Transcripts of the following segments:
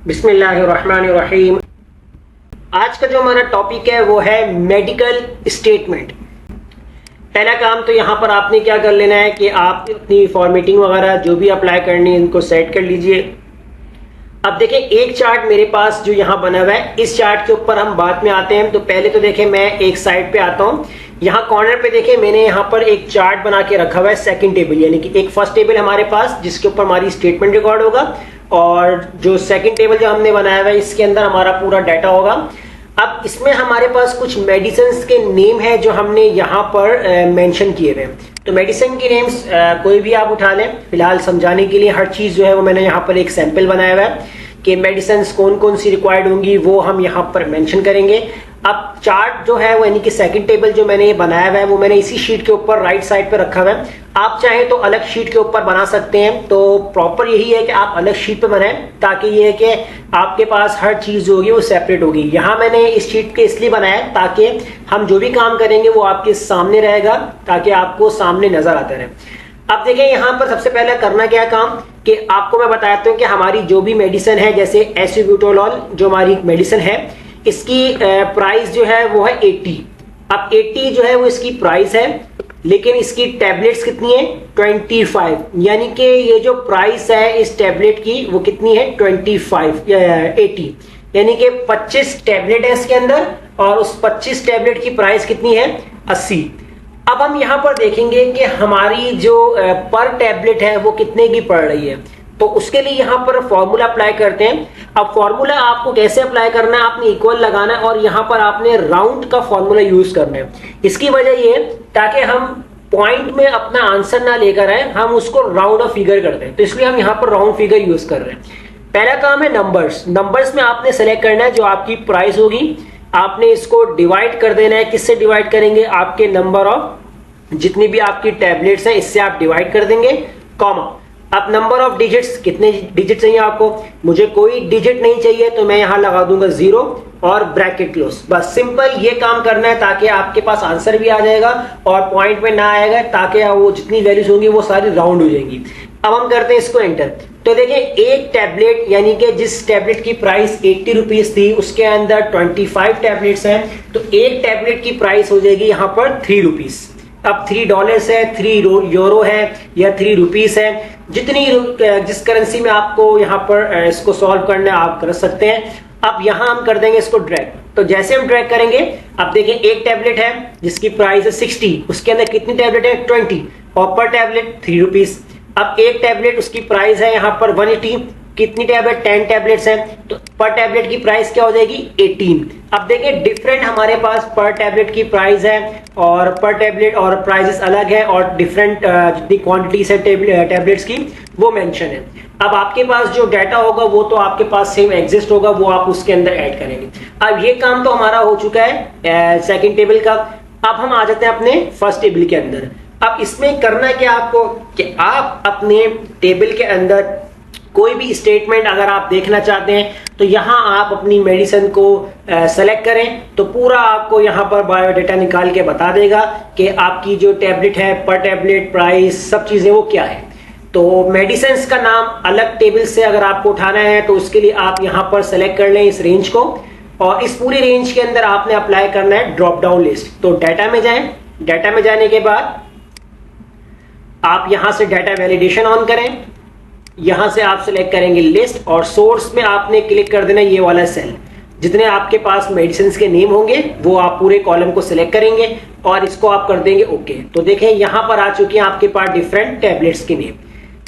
बिस्मिल्लाहिर्रहमानिर्रहीम। आज का जो हमारा टॉपिक है वो है मेडिकल स्टेटमेंट। पहला काम तो यहाँ पर आपने क्या कर लेना है कि आप अपनी फॉर्मेटिंग वगैरह जो भी अप्लाई करनी है इनको सेट कर लीजिए। अब देखें एक चार्ट मेरे पास जो यहाँ बना हुआ है, इस चार्ट के ऊपर हम बाद में आते हैं। तो पहले तो देखें मैं एक साइड पे आता हूँ। यहाँ कॉर्नर पे देखें मैंने यहाँ पर एक चार्ट बना के रखा हुआ है, सेकंड टेबल, यानी कि एक फर्स्ट टेबल हमारे पास जिसके ऊपर हमारी स्टेटमेंट रिकॉर्ड होगा, और जो सेकंड टेबल जो हमने बनाया हुआ है इसके अंदर हमारा पूरा डाटा होगा। अब इसमें हमारे पास कुछ मेडिसिन के नेम है जो हमने यहाँ पर मेंशन किए हुए हैं। तो मेडिसिन के नेम्स कोई भी आप उठा लें, फिलहाल समझाने के लिए हर चीज जो है वो मैंने यहाँ पर एक सैंपल बनाया हुआ है कि मेडिसिन कौन कौन सी रिक्वायर्ड होंगी वो हम यहाँ पर मेंशन करेंगे। अब चार्ट जो है वो यानी कि सेकंड टेबल जो मैंने ये बनाया हुआ है वो मैंने इसी शीट के ऊपर राइट साइड पे रखा हुआ है। आप चाहें तो अलग शीट के ऊपर बना सकते हैं, तो प्रॉपर यही है कि आप अलग शीट पे बनाएं ताकि ये है कि आपके पास हर चीज जो होगी वो सेपरेट होगी। यहाँ मैंने इस शीट के इसलिए बनाया ताकि हम जो भी काम करेंगे वो आपके सामने रहेगा, ताकि आपको सामने नजर आता रहे। अब देखें यहाँ पर सबसे पहले करना क्या काम कि आपको मैं बताता हूँ कि हमारी जो भी मेडिसिन है, जैसे एसयूब्यूटोलॉल जो हमारी मेडिसिन है, इसकी प्राइस जो है वो है 80। अब 80 जो है वो इसकी प्राइस है, लेकिन इसकी टैबलेट्स कितनी है 25, यानी कि ये जो प्राइस है इस टैबलेट की वो कितनी है 80, यानी कि 25 टैबलेट है इसके अंदर, और उस 25 टैबलेट की प्राइस कितनी है 80। अब हम यहाँ पर देखेंगे कि हमारी जो पर टैबलेट है वो कितने की पड़ रही है, तो उसके लिए यहाँ पर फॉर्मूला अप्लाई करते हैं। अब फॉर्मूला आपको कैसे अप्लाई करना है, आपने इक्वल लगाना है और यहाँ पर आपने राउंड का फॉर्मूला यूज करना है। इसकी वजह ये ताकि हम पॉइंट में अपना आंसर ना लेकर आए, हम उसको राउंड ऑफ फिगर करते हैं, तो इसलिए हम यहाँ पर राउंड फिगर यूज कर रहे हैं। पहला काम है नंबर्स में आपने सेलेक्ट करना है जो आपकी प्राइस होगी, आपने इसको डिवाइड कर देना है। किससे डिवाइड करेंगे, आपके नंबर ऑफ जितनी भी आपकी टैबलेट्स हैं इससे आप डिवाइड कर देंगे, कॉमा। अब नंबर ऑफ डिजिट्स, कितने डिजिट चाहिए आपको, मुझे कोई डिजिट नहीं चाहिए तो मैं यहां लगा दूंगा 0 और ब्रैकेट क्लोज। बस सिंपल ये काम करना है ताकि आपके पास आंसर भी आ जाएगा और पॉइंट में ना आएगा, ताकि वो जितनी वैल्यूज होंगी वो सारी राउंड हो जाएंगी। अब हम करते हैं इसको एंटर। तो देखिए एक टैबलेट यानी कि जिस टैबलेट की प्राइस 80 रुपीज थी उसके अंदर 25 टैबलेट्स हैं, तो एक टैबलेट की प्राइस हो जाएगी यहाँ पर 3 रुपीज। अब $3 है, 3 यूरो है या 3 रुपीज है, जिस करेंसी में आपको यहाँ पर इसको सॉल्व करना है आप कर सकते हैं। अब यहाँ हम कर देंगे इसको ड्रैग। तो जैसे हम ड्रैग करेंगे, अब देखिए एक टैबलेट है जिसकी प्राइस है 60, उसके अंदर कितनी टैबलेट है 20, और पर टैबलेट 3 रुपीज। अब एक टैबलेट उसकी प्राइस है यहाँ पर 180, कितनी टैबलेट 10 टैबलेट्स हैं, तो पर टैबलेट की प्राइस क्या हो जाएगी 18। अब देखिए डिफरेंट हमारे पास पर टैबलेट की प्राइस है और पर टैबलेट और प्राइसेस अलग है, और डिफरेंट जितनी क्वांटिटीज है टैबलेट्स की वो मेंशन है। अब आपके पास जो डाटा होगा वो तो आपके पास सेम एग्जिस्ट होगा, वो आप उसके अंदर ऐड करेंगे। अब ये काम तो हमारा हो चुका है सेकंड टेबल का। अब हम आ जाते हैं अपने फर्स्ट टेबल के अंदर। अब इसमें करना क्या आपको कि आप अपने टेबल के अंदर कोई भी स्टेटमेंट अगर आप देखना चाहते हैं तो यहां आप अपनी मेडिसिन को सेलेक्ट करें, तो पूरा आपको यहां पर बायोडाटा निकाल के बता देगा कि आपकी जो टैबलेट है, पर टैबलेट प्राइस, सब चीजें वो क्या है। तो मेडिसिन का नाम अलग टेबल से अगर आपको उठाना है तो उसके लिए आप यहां पर सेलेक्ट कर लें इस रेंज को, और इस पूरी रेंज के अंदर आपने अप्लाई करना है ड्रॉप डाउन लिस्ट। तो डाटा में जाएं, डाटा में जाने के बाद आप यहां से डाटा वैलिडेशन ऑन करें, यहां से आप सिलेक्ट करेंगे लिस्ट, और सोर्स में आपने क्लिक कर देना ये वाला सेल। जितने आपके पास मेडिसिन के नेम होंगे वो आप पूरे कॉलम को सिलेक्ट करेंगे और इसको आप कर देंगे ओके। तो देखें यहां पर आ चुके हैं आपके पास डिफरेंट टैबलेट्स के नेम।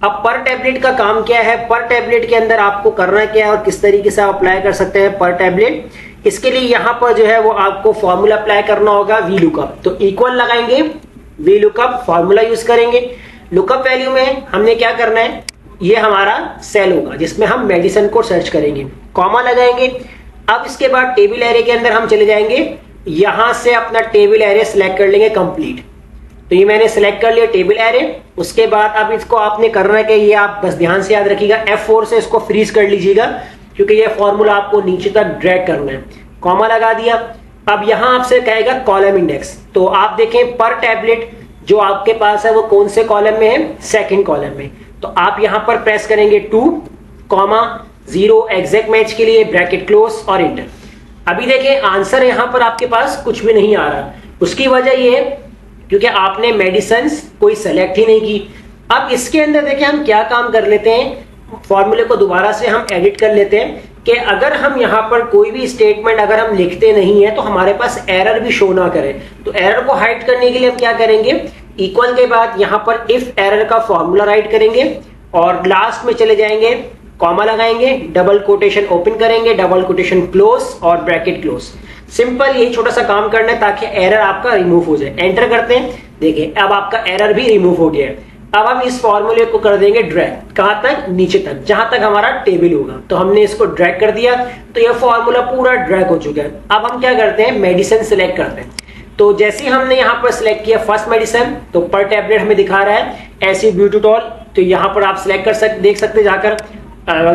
अब पर टैबलेट का काम क्या है, पर टैबलेट के अंदर आपको करना क्या है और किस तरीके से आप अप्लाई कर सकते हैं पर टैबलेट, इसके लिए यहां पर जो है वो आपको फॉर्मूला अप्लाई करना होगा वी लुकअप। तो इक्वल लगाएंगे, वी लुकअप फॉर्मूला यूज करेंगे। लुकअप वैल्यू में हमने क्या करना है, ये हमारा सेल होगा जिसमें हम मेडिसिन को सर्च करेंगे, कॉमा लगाएंगे। अब इसके बाद टेबल एरे के अंदर हम चले जाएंगे, यहां से अपना टेबल एरे सिलेक्ट कर लेंगे कंप्लीट। तो ये मैंने सिलेक्ट कर लिया टेबल एरे। उसके बाद अब इसको आपने करना है कि ये आप बस ध्यान से याद रखिएगा, F4 से इसको फ्रीज कर लीजिएगा क्योंकि ये फॉर्मूला आपको नीचे तक ड्रैग करना है। कॉमा लगा दिया। अब यहां आपसे कहेगा कॉलम इंडेक्स, तो आप देखें पर टैबलेट जो आपके पास है वो कौन से कॉलम में है, सेकंड कॉलम में। तो आप यहां पर प्रेस करेंगे 2, जीरो एग्जैक्ट मैच के लिए ब्रैकेट क्लोज और इंटर। अभी देखें आंसर यहां पर आपके पास कुछ भी नहीं आ रहा। उसकी वजह ये है क्योंकि आपने मेडिसिन्स कोई सेलेक्ट ही नहीं की। अब इसके अंदर देखिए हम क्या काम कर लेते हैं, फॉर्मूले को दोबारा से हम एडिट कर लेते हैं कि अगर हम यहाँ पर कोई भी स्टेटमेंट अगर हम लिखते नहीं है तो हमारे पास एरर भी शो ना करे। तो एरर को हाइड करने के लिए हम क्या करेंगे, इक्वल के बाद यहाँ पर इफ एरर का फॉर्मूला राइट करेंगे और लास्ट में चले जाएंगे, कॉमा लगाएंगे, डबल कोटेशन ओपन करेंगे, डबल कोटेशन क्लोज और ब्रैकेट क्लोज। सिंपल यही छोटा सा काम करना है ताकि एरर आपका रिमूव हो जाए। एंटर करते हैं, देखिए अब आपका एरर भी रिमूव हो गया है। अब हम इस फॉर्मूले को कर देंगे ड्रैग, कहां तक, नीचे तक, जहां तक हमारा टेबल होगा। तो हमने इसको ड्रैग कर दिया तो यह फॉर्मूला पूरा ड्रैग हो चुका है। अब हम क्या करते हैं, मेडिसिन सिलेक्ट करते हैं। तो जैसे हमने यहाँ पर सिलेक्ट किया फर्स्ट मेडिसिन, तो पर टैबलेट हमें दिखा रहा है एसिब्यूटाटॉल। तो यहाँ पर आप सिलेक्ट कर सकते, देख सकते जाकर,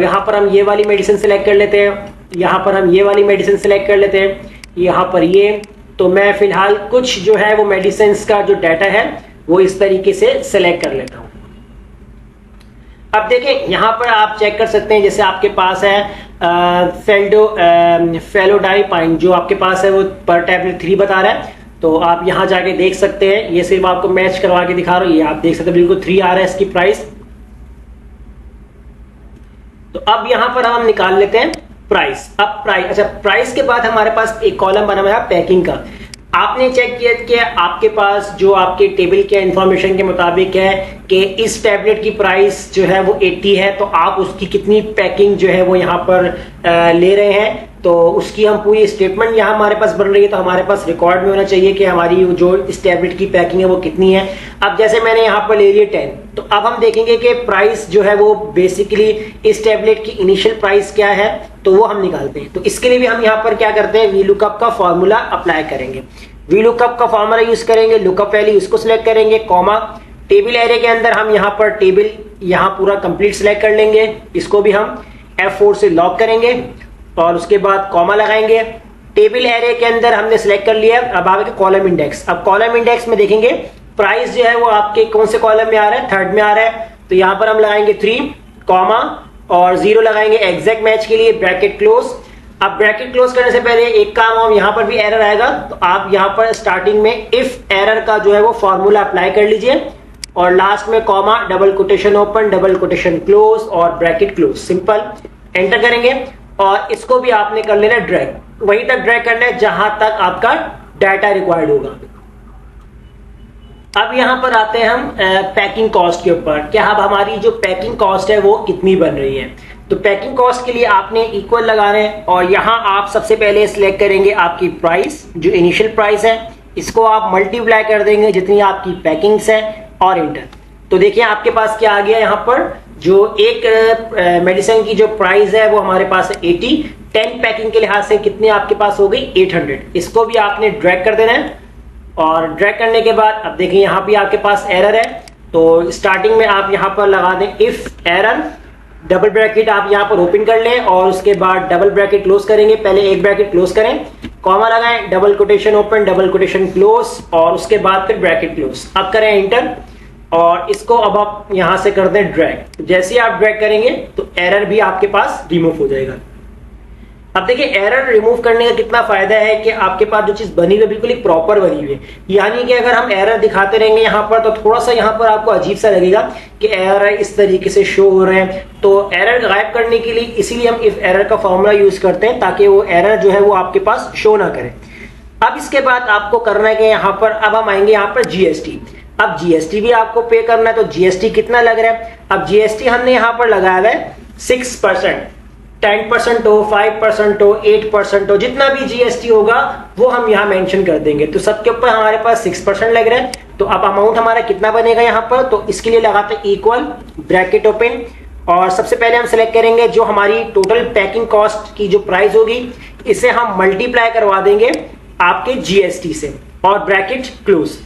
यहाँ पर हम ये वाली मेडिसिन सिलेक्ट कर लेते हैं, यहाँ पर हम ये वाली मेडिसिन सिलेक्ट कर लेते हैं, यहाँ पर ये। तो मैं फिलहाल कुछ जो है वो मेडिसिन का जो डाटा है वो इस तरीके से सिलेक्ट कर लेता हूं। अब देखें यहां पर आप चेक कर सकते हैं, जैसे आपके पास है फेलोडाइपाइन जो आपके पास है वो पर टैबलेट 3 बता रहा है। तो आप यहां जाके देख सकते हैं, ये सिर्फ आपको मैच करवा के दिखा रहा हूं, ये आप देख सकते हैं बिल्कुल 3 आ रहा है इसकी प्राइस। तो अब यहां पर हम निकाल लेते हैं प्राइस। अब प्राइस, अच्छा प्राइस के बाद हमारे पास एक कॉलम बना हुआ है पैकिंग का। आपने चेक किया कि आपके पास जो आपके टेबल के इंफॉर्मेशन के मुताबिक है कि इस टैबलेट की प्राइस जो है वो 80 है, तो आप उसकी कितनी पैकिंग जो है वो यहाँ पर ले रहे हैं। तो उसकी हम पूरी स्टेटमेंट यहाँ हमारे पास बन रही है। तो हमारे पास रिकॉर्ड में होना चाहिए कि हमारी जो इस टैबलेट की पैकिंग है वो कितनी है। अब जैसे मैंने यहाँ पर ले लिया 10, तो अब हम देखेंगे कि प्राइस जो है वो बेसिकली इस टैबलेट की इनिशियल प्राइस क्या है, तो वो हम निकालते हैं। तो इसके लिए भी हम यहाँ पर क्या करते हैं, वी लुकअप का फॉर्मूला अप्लाई करेंगे। वी लुकअप का फॉर्मूला यूज करेंगे, लुकअप वैल्यू उसको सिलेक्ट करेंगे, कॉमा, टेबल एरे के अंदर हम यहाँ पर टेबल यहाँ पूरा कंप्लीट सिलेक्ट कर लेंगे, इसको भी हम F4 से लॉक करेंगे और उसके बाद कॉमा लगाएंगे। टेबल एरे के अंदर हमने सिलेक्ट कर लिया। अब आगे कॉलम इंडेक्स, अब कॉलम इंडेक्स में देखेंगे प्राइस जो है वो आपके कौन से कॉलम में आ रहा है, थर्ड में आ रहा है। तो यहाँ पर हम लगाएंगे 3, कॉमा और 0 लगाएंगे एग्जैक्ट मैच के लिए, ब्रैकेट क्लोज। अब ब्रैकेट क्लोज करने से पहले एक काम, और यहाँ पर भी एरर आएगा, तो आप यहाँ पर स्टार्टिंग में इफ एरर का जो है वो फॉर्मूला अप्लाई कर लीजिए और लास्ट में comma, double quotation open, double quotation close और ब्रैकेट क्लोज। सिंपल एंटर करेंगे और इसको भी आपने कर लेना ड्रैग, वहीं तक ड्रैग करना है जहां तक आपका डाटा रिक्वायर्ड होगा। अब यहां पर आते हैं हम पैकिंग कॉस्ट के ऊपर, क्या अब हमारी जो पैकिंग कॉस्ट है वो कितनी बन रही है। तो पैकिंग कॉस्ट के लिए आपने इक्वल लगाना है और यहां आप सबसे पहले सिलेक्ट करेंगे आपकी प्राइस, जो इनिशियल प्राइस है, इसको आप मल्टीप्लाई कर देंगे जितनी आपकी पैकिंग्स है और इंटर। तो देखिए आपके पास क्या आ गया, यहाँ पर जो एक मेडिसिन की जो प्राइस है वो हमारे पास है 80, 10 पैकिंग के लिहाज से कितनी आपके पास हो गई 800। इसको भी आपने ड्रैग कर देना है और ड्रैग करने के बाद अब देखिए यहाँ भी आपके पास एरर है। तो स्टार्टिंग में आप यहाँ पर लगा दें इफ एरर, डबल ब्रैकेट आप यहाँ पर ओपन कर लें और उसके बाद डबल ब्रैकेट क्लोज करेंगे। पहले एक ब्रैकेट क्लोज करें, कॉमा लगाएं, double quotation open, double quotation close और उसके बाद फिर ब्रैकेट क्लोज। अब करें इंटर और इसको अब आप यहां से कर दें ड्रैग। तो जैसे ही आप ड्रैग करेंगे तो एरर भी आपके पास रिमूव हो जाएगा। अब देखिए एरर रिमूव करने का कितना फायदा है कि आपके पास जो चीज बनी हुई बिल्कुल एक प्रॉपर बनी हुई है। यानी कि अगर हम एरर दिखाते रहेंगे यहाँ पर तो थोड़ा सा यहाँ पर आपको अजीब सा लगेगा कि एरर इस तरीके से शो हो रहे हैं। तो एरर गायब करने के लिए इसीलिए हम इफ एरर का फॉर्मूला यूज करते हैं ताकि वो एरर जो है वो आपके पास शो ना करे। अब इसके बाद आपको करना है कि यहाँ पर अब हम आएंगे यहाँ पर जीएसटी। अब जीएसटी भी आपको पे करना है। तो जीएसटी कितना लग रहा है, अब जीएसटी हमने यहाँ पर लगाया हुआ है 6%, 10% हो, 5% हो, 8% हो, जितना भी जीएसटी होगा वो हम यहाँ मेंशन कर देंगे। तो सबके ऊपर हमारे पास 6% लग रहा है। तो अब अमाउंट हमारा कितना बनेगा यहाँ पर, तो इसके लिए लगाते हैं इक्वल, ब्रैकेट ओपन और सबसे पहले हम सेलेक्ट करेंगे जो हमारी टोटल पैकिंग कॉस्ट की जो प्राइस होगी इसे हम मल्टीप्लाई करवा देंगे आपके जीएसटी से और ब्रैकेट क्लोज।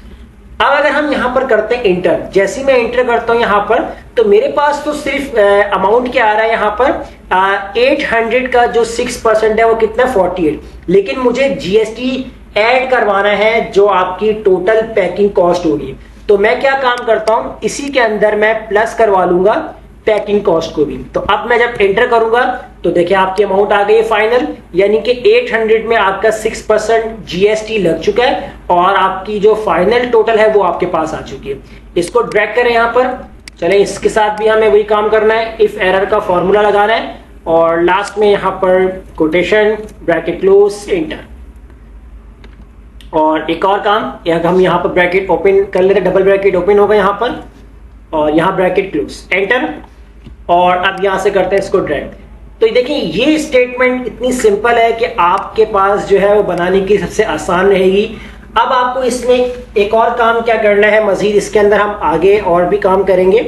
अब अगर हम यहां पर करते हैं इंटर, जैसे मैं इंटर करता हूं यहां पर तो मेरे पास तो सिर्फ अमाउंट क्या आ रहा है यहाँ पर 800 का जो 6% है वो कितना 48, लेकिन मुझे जीएसटी ऐड करवाना है जो आपकी टोटल पैकिंग कॉस्ट होगी। तो मैं क्या काम करता हूं, इसी के अंदर मैं प्लस करवा लूंगा पैकिंग कॉस्ट को भी। तो अब मैं जब एंटर करूंगा तो देखिए आपकी अमाउंट आ गई फाइनल, यानी कि 800 में आपका 6% जीएसटी लग चुका है और आपकी जो फाइनल टोटल है वो आपके पास आ चुकी है। इसको ड्रैग करें यहाँ पर, चले इसके साथ भी हमें वही काम करना है, इफ एरर का फॉर्मूला लगाना है और लास्ट में यहाँ पर कोटेशन ब्रैकेट क्लोज एंटर। और एक और काम, हम यहाँ पर ब्रैकेट ओपन कर लेते, डबल ब्रैकेट ओपन होगा यहाँ पर और यहाँ ब्रैकेट क्लोज एंटर। और अब यहाँ से करते हैं इसको ड्रैग। तो देखिए ये स्टेटमेंट इतनी सिंपल है कि आपके पास जो है वो बनाने की सबसे आसान रहेगी। अब आपको इसमें एक और काम क्या करना है मजीद, इसके अंदर हम आगे और भी काम करेंगे।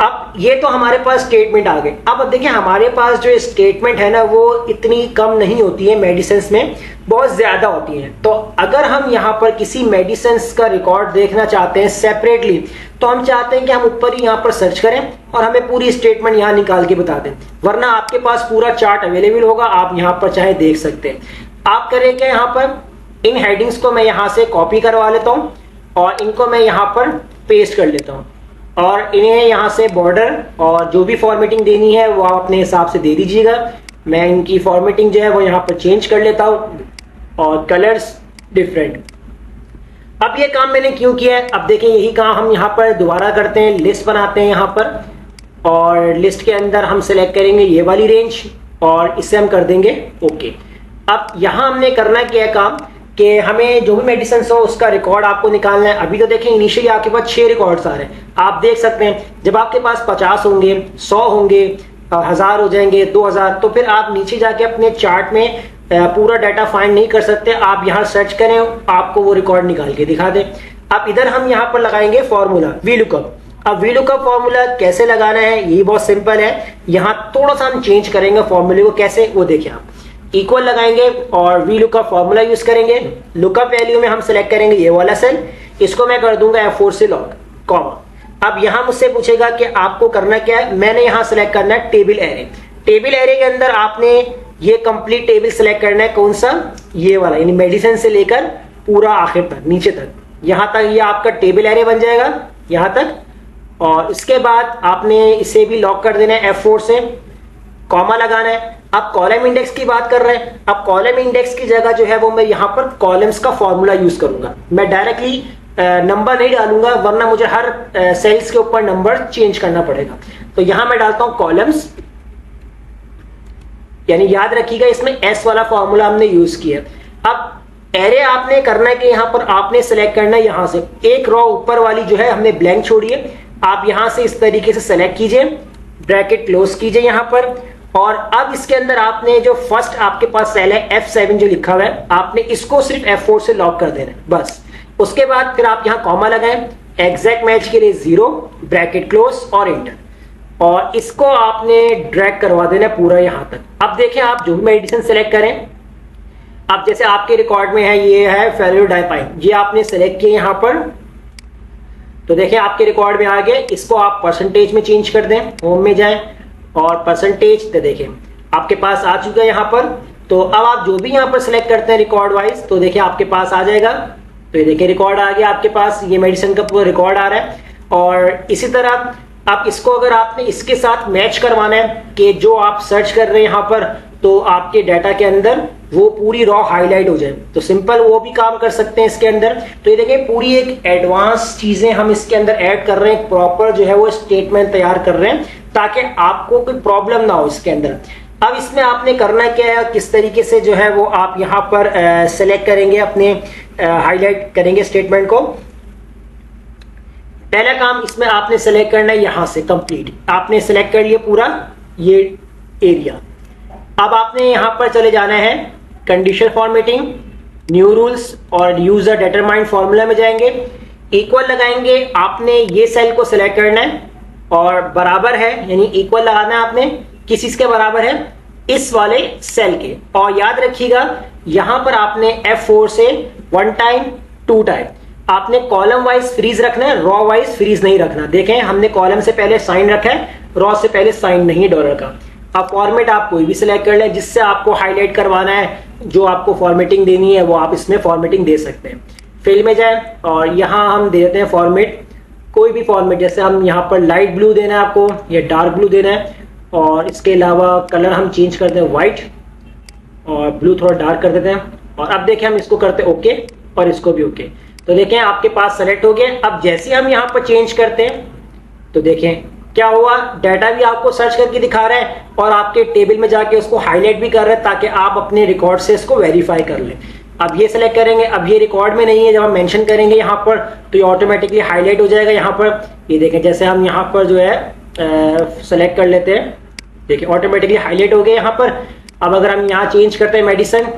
अब ये तो हमारे पास स्टेटमेंट आ गए। अब देखिए हमारे पास जो स्टेटमेंट है ना वो इतनी कम नहीं होती है, मेडिसिन में बहुत ज्यादा होती है। तो अगर हम यहाँ पर किसी मेडिसिन का रिकॉर्ड देखना चाहते हैं सेपरेटली, तो हम चाहते हैं कि हम ऊपर ही यहाँ पर सर्च करें और हमें पूरी स्टेटमेंट यहाँ निकाल के बता दें, वरना आपके पास पूरा चार्ट अवेलेबल होगा, आप यहाँ पर चाहे देख सकते हैं। आप करें क्या, यहाँ पर इन हेडिंग्स को मैं यहाँ से कॉपी करवा लेता हूँ और इनको मैं यहाँ पर पेस्ट कर लेता हूँ और इन्हें यहाँ से बॉर्डर और जो भी फॉर्मेटिंग देनी है वो आप अपने हिसाब से दे दीजिएगा। मैं इनकी फॉर्मेटिंग जो है वो यहाँ पर चेंज कर लेता हूँ और कलर्स डिफरेंट। अब ये काम मैंने क्यों किया है, अब देखिए यही काम हम यहाँ पर दोबारा करते हैं, लिस्ट बनाते हैं यहाँ पर और लिस्ट के अंदर हम सेलेक्ट करेंगे ये वाली रेंज और इसे हम कर देंगे ओके। अब यहाँ हमने करना क्या है काम कि हमें जो भी मेडिसिन हो उसका रिकॉर्ड आपको निकालना है। अभी तो देखें इनिशियली आपके पास 6 रिकॉर्ड्स आ रहे हैं, आप देख सकते हैं जब आपके पास 50 होंगे, 100 होंगे, 1000 हो जाएंगे, 2000, तो फिर आप नीचे जाके अपने चार्ट में पूरा डाटा फाइंड नहीं कर सकते। आप यहाँ सर्च करें, आपको वो रिकॉर्ड निकाल के दिखा दे। अब इधर हम यहाँ पर लगाएंगे फॉर्मूला वीलुकअप। अब वीलुकअप फॉर्मूला कैसे लगाना है ये बहुत सिंपल है, यहाँ थोड़ा सा हम चेंज करेंगे फॉर्मूले को, कैसे वो देखिए। आप इक्वल लगाएंगे और वीलुकअप फॉर्मूला यूज करेंगे। लुकअप वैल्यू में हम सेलेक्ट करेंगे ये वाला सेल, इसको मैं कर दूंगा F4 से लॉक कॉमा। अब यहाँ मुझसे पूछेगा कि आपको करना क्या है, मैंने यहाँ सेलेक्ट करना है टेबल एरे। टेबल एरे के अंदर आपने ये कंप्लीट टेबल सेलेक्ट करना है, कौन सा, ये वाला, यानी मेडिसिन से लेकर पूरा आखिर तक नीचे तक, यहां तक ये आपका टेबल एरे बन जाएगा यहां तक। और इसके बाद आपने इसे भी लॉक कर देना है F4 से, कॉमा लगाना है। अब कॉलम इंडेक्स की बात कर रहे हैं, अब कॉलम इंडेक्स की जगह जो है वो मैं यहाँ पर कॉलम्स का फॉर्मूला यूज करूंगा। मैं डायरेक्टली नंबर नहीं डालूंगा, वरना मुझे हर सेल्स के ऊपर नंबर चेंज करना पड़ेगा। तो यहां मैं डालता हूं कॉलम्स, यानी याद रखिएगा इसमें एस वाला फॉर्मूला हमने यूज किया। अब एरे आपने करना है कि यहां पर आपने सेलेक्ट करना है, यहां से एक रो ऊपर वाली जो है हमने ब्लैंक छोड़ी है, आप यहां से इस तरीके से सेलेक्ट कीजिए, ब्रैकेट क्लोज कीजिए यहां पर। और अब इसके अंदर आपने जो फर्स्ट आपके पास सेल है F7 जो लिखा हुआ है, आपने इसको सिर्फ F4 से लॉक कर देना है बस। उसके बाद फिर आप यहां कॉमा लगाएं, एग्जैक्ट मैच के लिए 0, ब्रैकेट क्लोज और एंटर, और इसको आपने ड्रैग करवा देना पूरा यहां तक। अब देखें आप जो भी मेडिसिन सेलेक्ट करें, अब जैसे आपके रिकॉर्ड में है ये है फेलोडाइपाइन, ये आपने सेलेक्ट किया यहां पर, तो देखिए आपके रिकॉर्ड में आ गए। इसको आप परसेंटेज में चेंज कर दें, होम में जाएं और परसेंटेज, तो देखिए आपके पास आ चुका है यहाँ पर। तो अब आप जो भी यहाँ पर सिलेक्ट करते हैं रिकॉर्ड वाइज, तो देखिए आपके पास आ जाएगा। तो ये देखिए रिकॉर्ड आ गया आपके पास, ये मेडिसिन का पूरा रिकॉर्ड आ रहा है। और इसी तरह आप इसको अगर आपने इसके साथ मैच करवाना है कि जो आप सर्च कर रहे हैं यहाँ पर, तो आपके डाटा के अंदर वो पूरी रॉ हाईलाइट हो जाए, तो सिंपल वो भी काम कर सकते हैं इसके अंदर। तो ये देखिए पूरी एक एडवांस चीजें हम इसके अंदर ऐड कर रहे हैं, प्रॉपर जो है वो स्टेटमेंट तैयार कर रहे हैं ताकि आपको कोई प्रॉब्लम ना हो इसके अंदर। अब इसमें आपने करना क्या है, किस तरीके से जो है वो आप यहाँ पर सेलेक्ट करेंगे, अपने हाईलाइट करेंगे स्टेटमेंट को। पहला काम इसमें आपने सेलेक्ट करना है यहां से कंप्लीट, आपने सेलेक्ट कर लिया पूरा ये एरिया। अब आपने यहां पर चले जाना है कंडीशन फॉर्मेटिंग, न्यू रूल्स और यूजर डिटरमाइंड फॉर्मूला में जाएंगे, इक्वल लगाएंगे। आपने ये सेल को सिलेक्ट करना है और बराबर है, यानी इक्वल लगाना है आपने, किस चीज के बराबर है, इस वाले सेल के। और याद रखिएगा यहां पर आपने F4 से 1 टाइम 2 टाइम आपने कॉलम वाइज फ्रीज रखना है, रॉ वाइज फ्रीज नहीं रखना। देखें हमने कॉलम से पहले साइन रखा है, रॉ से पहले साइन नहीं है डॉलर का। अब फॉर्मेट आप कोई भी सिलेक्ट कर लें जिससे आपको हाईलाइट करवाना है, जो आपको फॉर्मेटिंग देनी है वो आप इसमें फॉर्मेटिंग दे सकते हैं। फिल में जाएं और यहां हम देते हैं फॉर्मेट कोई भी फॉर्मेट, जैसे हम यहाँ पर लाइट ब्लू देना है आपको या डार्क ब्लू देना है, और इसके अलावा कलर हम चेंज करते हैं व्हाइट और ब्लू थोड़ा डार्क कर देते हैं, और अब देखें हम इसको करते हैं ओके और इसको भी ओके। तो देखें आपके पास सेलेक्ट हो गया। अब जैसे हम यहाँ पर चेंज करते हैं तो देखें क्या हुआ, डाटा भी आपको सर्च करके दिखा रहा है और आपके टेबल में जाके उसको हाईलाइट भी कर रहा है ताकि आप अपने रिकॉर्ड से इसको वेरीफाई कर लें। अब ये सेलेक्ट करेंगे, अब ये रिकॉर्ड में नहीं है, जब हम मेंशन करेंगे यहाँ पर तो ये ऑटोमेटिकली हाईलाइट हो जाएगा। यहाँ पर ये देखें, जैसे हम यहाँ पर जो है सेलेक्ट कर लेते हैं, देखिए ऑटोमेटिकली हाईलाइट हो गया यहाँ पर। अब अगर हम यहाँ चेंज करते हैं मेडिसिन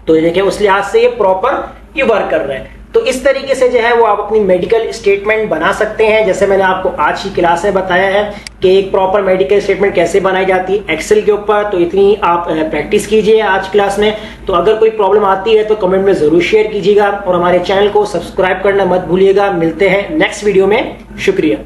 तो ये देखें उस लिहाज से ये प्रॉपर ये वर्क कर रहा है। तो इस तरीके से जो है वो आप अपनी मेडिकल स्टेटमेंट बना सकते हैं, जैसे मैंने आपको आज की क्लास में बताया है कि एक प्रॉपर मेडिकल स्टेटमेंट कैसे बनाई जाती है एक्सेल के ऊपर। तो इतनी आप प्रैक्टिस कीजिए आज क्लास में। तो अगर कोई प्रॉब्लम आती है तो कमेंट में जरूर शेयर कीजिएगा और हमारे चैनल को सब्सक्राइब करना मत भूलिएगा। मिलते हैं नेक्स्ट वीडियो में, शुक्रिया।